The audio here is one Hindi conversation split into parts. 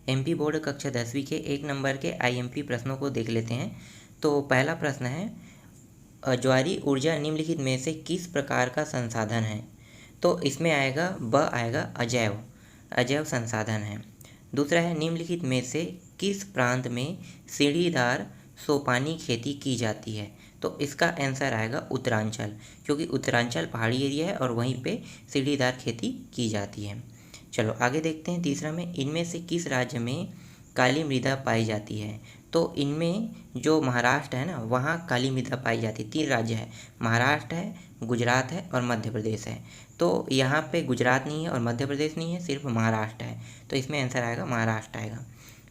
एमपी बोर्ड कक्षा 10वीं के 1 नंबर के आईएमपी प्रश्नों को देख लेते हैं। तो पहला प्रश्न है, ज्वारी ऊर्जा निम्नलिखित में से किस प्रकार का संसाधन है? तो इसमें आएगा आएगा अजैव संसाधन है। दूसरा है, निम्नलिखित में से किस प्रांत में सीढ़ीदार सोपानी खेती की जाती है? तो इसका आंसर आएगा उत्तरांचल, क्योंकि उत्तरांचल पहाड़ी एरिया है और वहीं पे सीढ़ीदार खेती की जाती है। चलो आगे देखते हैं। तीसरा में, इनमें से किस राज्य में काली मृदा पाई जाती है? तो इनमें जो महाराष्ट्र है ना, वहाँ काली मृदा पाई जाती है। 3 राज्य है, महाराष्ट्र है, गुजरात है और मध्य प्रदेश है। तो यहाँ पे गुजरात नहीं है और मध्य प्रदेश नहीं है, सिर्फ महाराष्ट्र है। तो इसमें आंसर आएगा महाराष्ट्र आएगा।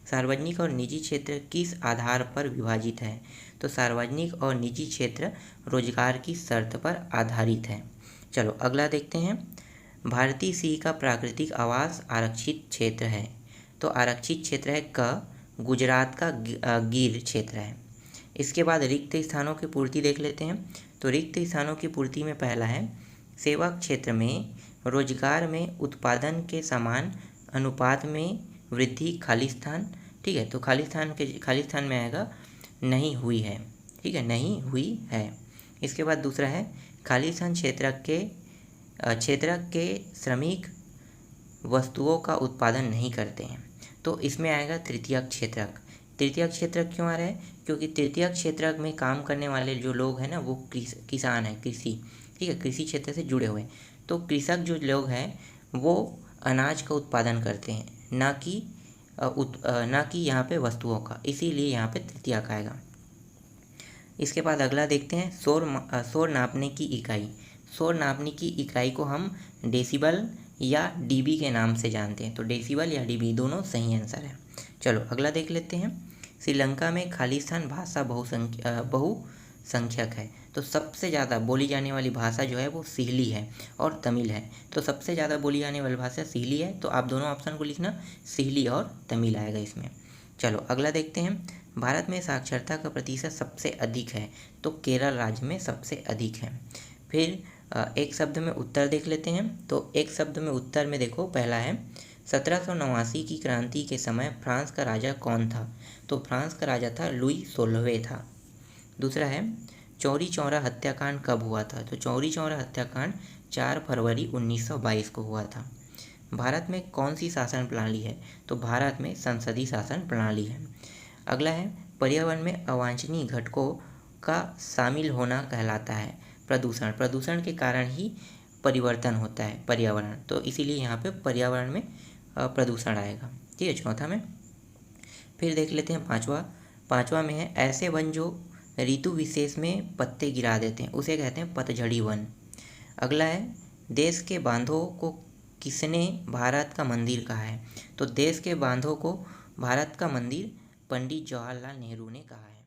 सार्वजनिक और निजी क्षेत्र किस आधार पर विभाजित है? तो सार्वजनिक और निजी क्षेत्र रोजगार की शर्त पर आधारित है। चलो अगला देखते हैं। भारतीय सिंह का प्राकृतिक आवास आरक्षित क्षेत्र है। तो आरक्षित क्षेत्र है क, गुजरात का गिर क्षेत्र है। इसके बाद रिक्त स्थानों की पूर्ति देख लेते हैं। तो रिक्त स्थानों की पूर्ति में पहला है, सेवा क्षेत्र में रोजगार में उत्पादन के समान अनुपात में वृद्धि खाली स्थान। ठीक है, तो खाली स्थान में आएगा नहीं हुई है। ठीक है, नहीं हुई है। इसके बाद दूसरा है, खाली स्थान क्षेत्र के श्रमिक वस्तुओं का उत्पादन नहीं करते हैं। तो इसमें आएगा तृतीयक क्षेत्रक। तृतीयक क्षेत्रक क्यों आ रहा है? क्योंकि तृतीयक क्षेत्रक में काम करने वाले जो लोग हैं ना, वो किसान हैं, कृषि, ठीक है, कृषि क्षेत्र से जुड़े हुए हैं। तो कृषक जो लोग हैं वो अनाज का उत्पादन करते हैं, ना कि यहाँ पे वस्तुओं का, इसीलिए यहाँ पे तृतीयक आएगा। इसके बाद अगला देखते हैं, शोर नापने की इकाई। शोर नापने की इकाई को हम डेसिबल या डीबी के नाम से जानते हैं। तो डेसिबल या डीबी दोनों सही आंसर है। चलो अगला देख लेते हैं। श्रीलंका में खालिस्तान भाषा बहुसंख्यक है। तो सबसे ज़्यादा बोली जाने वाली भाषा जो है वो सिहली है और तमिल है। तो सबसे ज़्यादा बोली जाने वाली भाषा सिहली है, तो आप दोनों ऑप्शन को लिखना, सिहली और तमिल आएगा इसमें। चलो अगला देखते हैं। भारत में साक्षरता का प्रतिशत सबसे अधिक है। तो केरल राज्य में सबसे अधिक है। फिर एक शब्द में उत्तर देख लेते हैं। तो एक शब्द में उत्तर में देखो, पहला है, 1789 की क्रांति के समय फ्रांस का राजा कौन था? तो फ्रांस का राजा था लुई 16वें था। दूसरा है, चौरी चौरा हत्याकांड कब हुआ था? तो चौरी चौरा हत्याकांड 4 फरवरी 1922 को हुआ था। भारत में कौन सी शासन प्रणाली है? तो भारत में संसदीय शासन प्रणाली है। अगला है, पर्यावरण में अवांछनीय घटकों का शामिल होना कहलाता है प्रदूषण। प्रदूषण के कारण ही परिवर्तन होता है पर्यावरण, तो इसीलिए यहाँ पे पर्यावरण में प्रदूषण आएगा। ठीक है, चौथा में। फिर देख लेते हैं पांचवा में है, ऐसे वन जो ऋतु विशेष में पत्ते गिरा देते हैं उसे कहते हैं पतझड़ी वन। अगला है, देश के बांधों को किसने भारत का मंदिर कहा है? तो देश के बांधों को भारत का मंदिर पंडित जवाहरलाल नेहरू ने कहा है।